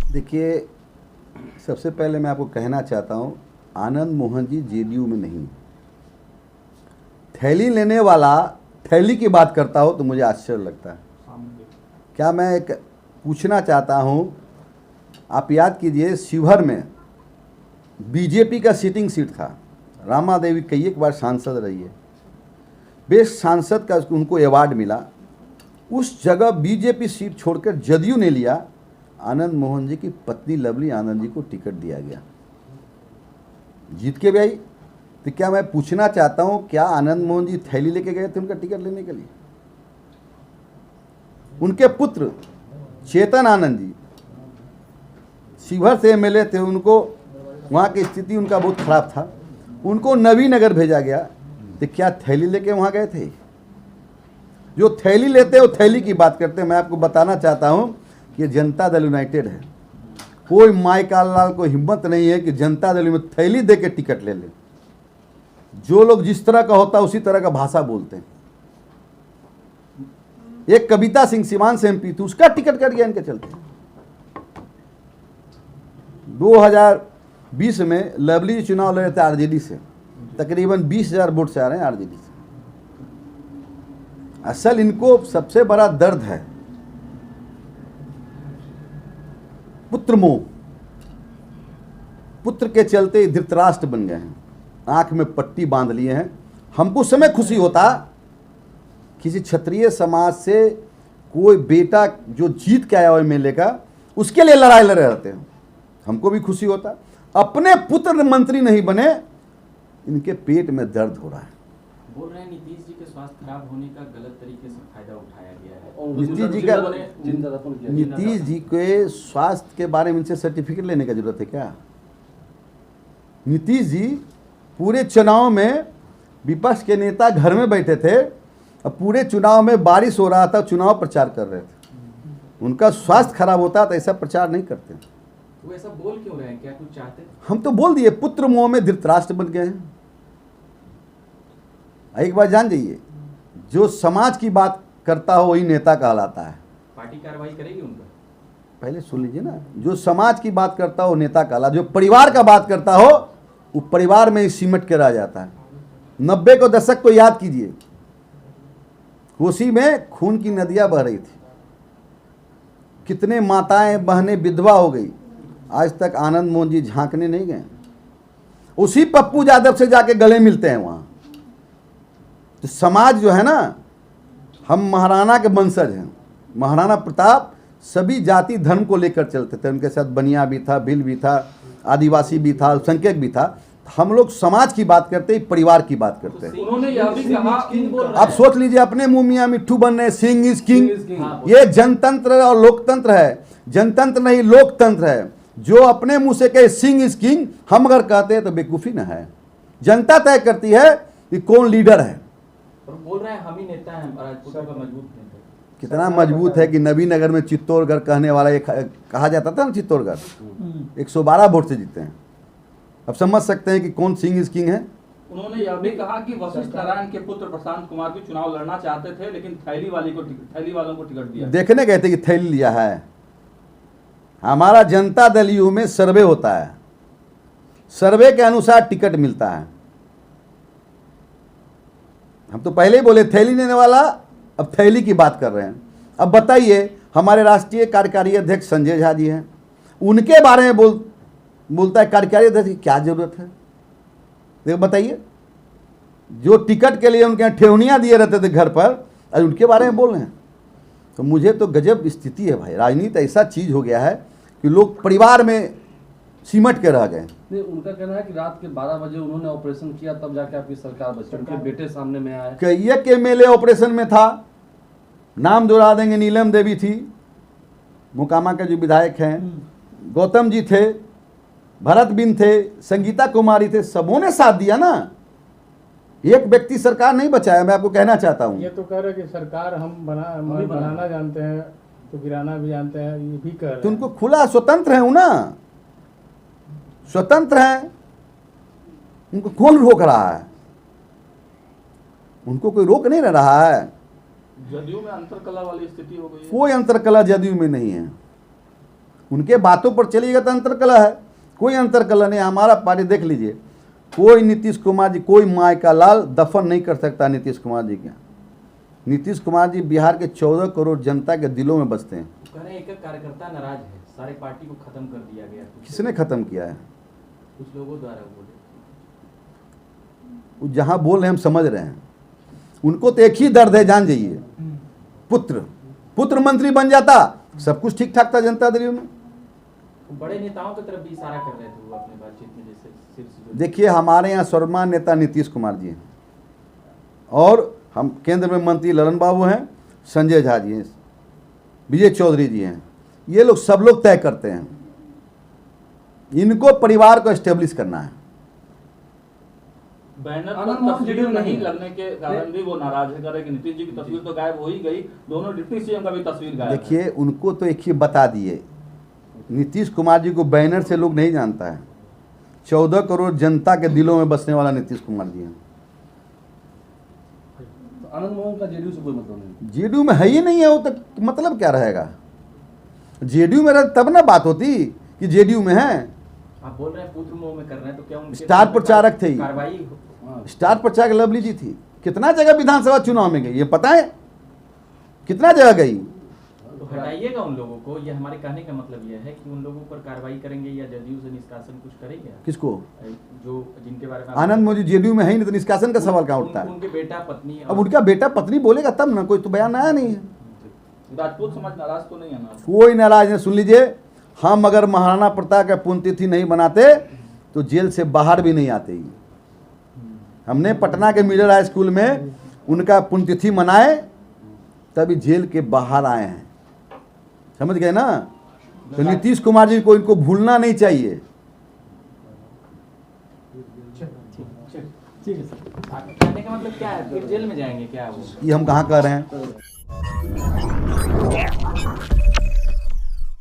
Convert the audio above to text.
देखिए, सबसे पहले मैं आपको कहना चाहता हूँ, आनंद मोहन जी जेडीयू में नहीं। थैली लेने वाला थैली की बात करता हो तो मुझे आश्चर्य लगता है। क्या मैं एक पूछना चाहता हूँ, आप याद कीजिए, शिवहर में बीजेपी का सिटिंग सीट था, रामा देवी कई एक बार सांसद रही है, बेस्ट सांसद का उनको अवार्ड मिला। उस जगह बीजेपी सीट छोड़कर जदयू ने लिया, आनंद मोहन जी की पत्नी लवली आनंद जी को टिकट दिया गया, जीत के भाई। तो क्या मैं पूछना चाहता हूं, क्या आनंद मोहन जी थैली लेके गए थे उनका टिकट लेने के लिए? उनके पुत्र चेतन आनंद जी शिवहर से एमएलए थे, उनको वहां की स्थिति उनका बहुत खराब था, उनको नवीनगर भेजा गया। तो क्या थैली लेके वहां गए थे? जो थैली लेते वो थैली की बात करते हैं। मैं आपको बताना चाहता हूं कि जनता दल यूनाइटेड है, कोई माइकाल लाल को हिम्मत नहीं है कि जनता दल में थैली दे के टिकट ले ले। जो लोग जिस तरह का होता है उसी तरह का भाषा बोलते हैं। एक कविता सिंह सीवान से एमपी थी, उसका टिकट कट गया इनके चलते। 2020 में लवली जी चुनाव लड़ रहे थे आरजेडी से, तकरीबन 20,000 वोट से आ रहे हैं आरजेडी से। असल इनको सबसे बड़ा दर्द है पुत्र मोह। पुत्र के चलते धृतराष्ट्र बन गए हैं, आंख में पट्टी बांध लिए हैं। हमको उस समय खुशी होता किसी क्षत्रिय समाज से कोई बेटा जो जीत के आया हो एमएलए का, उसके लिए लड़ाई लड़ रहे थे, हमको भी खुशी होता। अपने पुत्र मंत्री नहीं बने, इनके पेट में दर्द हो रहा है। बोल रहे हैं नीतीश जी के स्वास्थ्य खराब होने का गलत तरीके से फायदा उठाया गया है। नीतीश जी के स्वास्थ्य के बारे में इनसे सर्टिफिकेट लेने का जरूरत है क्या? नीतीश जी पूरे चुनाव में विपक्ष के नेता घर में बैठे थे, अब पूरे चुनाव में बारिश हो रहा था, चुनाव प्रचार कर रहे थे। उनका स्वास्थ्य खराब होता तो ऐसा प्रचार नहीं करते। वो ऐसा बोल क्यों रहे हैं? क्या कुछ चाहते? हम तो बोल दिए, पुत्र मोह में धृतराष्ट्र बन गए हैं। एक बार जान जाइए, जो समाज की बात करता हो वही नेता कहलाता है। पार्टी कार्रवाई करेगी उन पर? पहले सुन लीजिए ना, जो समाज की बात करता हो नेता कहला, जो परिवार का बात करता हो वो परिवार में ही सिमट के रह जाता है। 90 के दशक को याद कीजिए, कोसी में खून की नदियां बह रही थी, कितने माताएं बहनें विधवा हो गई, आज तक आनंद मोहन जी झांकने नहीं गए। उसी पप्पू यादव से जाके गले मिलते हैं वहां। तो समाज जो है ना, हम महाराणा के वंशज हैं। महाराणा प्रताप सभी जाति धर्म को लेकर चलते थे, उनके साथ बनिया भी था, भिल भी था, आदिवासी भी था, अल्पसंख्यक भी था। हम लोग समाज की बात करते हैं, परिवार की बात करते हैं। उन्होंने यह भी कहा, आप सोच लीजिए, अपने मुंह मियां मिट्ठू बन रहे, सिंह इज किंग। ये जनतंत्र और लोकतंत्र है। जनतंत्र नहीं, लोकतंत्र है। जो अपने मुंह से कहे सिंह इज किंग, हम अगर कहते हैं तो बेवकूफी ना है। जनता तय करती है कि कौन लीडर है। बोल रहे हैं हम ही नेता हैं, राजपूतों का मजबूत नेता। कितना मजबूत है कि नवीनगर में चित्तौड़गढ़ कहने वाला एक कहा जाता था ना, चित्तौड़गढ़ 112 वोट से जीते हैं। अब समझ सकते हैं कि कौन सिंह इज किंग है। उन्होंने यह भी कहा कि वशिष्ठ नारायण के पुत्र प्रशांत कुमार भी चुनाव लड़ना चाहते थे, लेकिन थैली वालों को टिकट दिया। देखने गए थे कि थैली लिया है। हमारा जनता दल यू में सर्वे होता है, सर्वे के अनुसार टिकट मिलता है। हम तो पहले ही बोले थैली लेने वाला, अब थैली की बात कर रहे हैं। अब बताइए, हमारे राष्ट्रीय कार्यकारी अध्यक्ष संजय झा जी हैं, उनके बारे में बोलता है कार्यकारी अध्यक्ष की क्या जरूरत है? देखो बताइए, जो टिकट के लिए उनके यहाँ ठेवनियाँ दिए रहते थे घर पर, आज उनके बारे में बोल रहे हैं। तो मुझे तो गजब स्थिति है भाई। राजनीति ऐसा चीज हो गया है कि लोग परिवार में सिमट के रह गए। नहीं, उनका कहना है कि रात के 12 बजे उन्होंने ऑपरेशन किया, तब जाके आपकी सरकार बची। उनके बेटे सामने में आए। कई के एमएलए ऑपरेशन में था, नाम दोहरा देंगे। नीलम देवी थी, मोकामा के जो विधायक हैं, गौतम जी थे, भरत बिन थे, संगीता कुमारी थे, सबों ने साथ दिया ना। एक व्यक्ति सरकार नहीं बचाया। मैं आपको कहना चाहता हूँ, ये तो कह रहे कि सरकार हम बनाना जानते हैं तो गिराना भी जानते हैं, ये भी कह रहे हैं। तो उनको खुला स्वतंत्र है ना, स्वतंत्र है, उनको कौन रोक रहा है? उनको कोई रोक नहीं रहा है। जदयू में अंतरकला वाली स्थिति हो गई है। कोई अंतरकला जदयू में नहीं है। उनके बातों पर चलिएगा तो अंतरकलह है, कोई अंतरकलह नहीं। हमारा पार्टी देख लीजिए, कोई नीतीश कुमार जी, कोई माय का लाल दफन नहीं कर सकता नीतीश कुमार जी के। नीतीश कुमार जी बिहार के 14 करोड़ जनता के दिलों में बसते हैं। कह रहे हैं एक कार्यकर्ता नाराज है, सारे पार्टी को खत्म कर दिया गया। किसने खत्म किया है? कुछ लोगों द्वारा बोले। वो जहाँ बोल रहे हैं हम समझ रहे हैं। उनको तो एक ही दर्द है, जान जाइए, पुत्र मंत्री बन जाता, सब कुछ ठीक ठाक था जनता दल में। बड़े नेताओं की तरफ भी इशारा कर रहे थे वो अपनी बातचीत में, जैसे शीर्ष। देखिए, हमारे यहाँ सर्वमान्य नेता नीतीश कुमार जी हैं, और हम केंद्र में मंत्री ललन बाबू हैं, संजय झा जी हैं, विजय चौधरी जी हैं। ये लोग सब लोग तय करते हैं। इनको परिवार को एस्टेब्लिश करना है। बैनर पर तस्वीर नहीं लगने के कारण भी वो नाराज है, कह रहे कि नीतीश जी की तस्वीर तो गायब हो ही गई, दोनों डिप्टी सीएम का भी तस्वीर गायब है। देखिए, उनको तो एक ही बता दिए, नीतीश कुमार जी को बैनर से लोग नहीं जानता है। 14 करोड़ जनता के दिलों में बसने वाला नीतीश कुमार जी हैं। तो आनंद मोहन का जेडीयू से कोई मतलब नहीं? जेडीयू में है ही नहीं है वो, तो मतलब क्या रहेगा? जेडीयू में रहता तब ना बात होती कि जेडीयू में है। आप बोल रहे हैं पुत्र मोह में कर रहे हैं, तो क्या उनके स्टार प्रचारक थे ये। कार्रवाई स्टार प्रचारक लवली जी थी, कितना जगह विधानसभा चुनाव में गई ये पता है? कितना जगह गई? तो हटाइएगा उन लोगों को। ये हमारे कहने का मतलब यह है कि उन लोगों पर कार्रवाई करेंगे या जदयू से निष्कासन कुछ करेंगे? किसको? जो जिनके बारे में आनंद मोदी जेडीयू में है ही नहीं, तो निष्कासन का सवाल कहाँ उठता है? उनके बेटा पत्नी। अब उनका बेटा पत्नी बोलेगा तब ना, कोई तो बयान आया नहीं है। राजपूत समाज नाराज तो नहीं है ना? कोई नाराज नहीं। सुन लीजिए, हम अगर महाराणा प्रताप का पुण्यतिथि नहीं बनाते तो जेल से बाहर भी नहीं आते ही। हमने पटना के मिडिल हाई स्कूल में उनका पुण्यतिथि मनाए, तभी जेल के बाहर आए हैं। समझ गए ना? तो नीतीश कुमार जी को इनको भूलना नहीं चाहिए। ठीक है सर। कहने का मतलब क्या है, फिर जेल में जाएंगे क्या वो? ये हम कहाँ कह रहे हैं?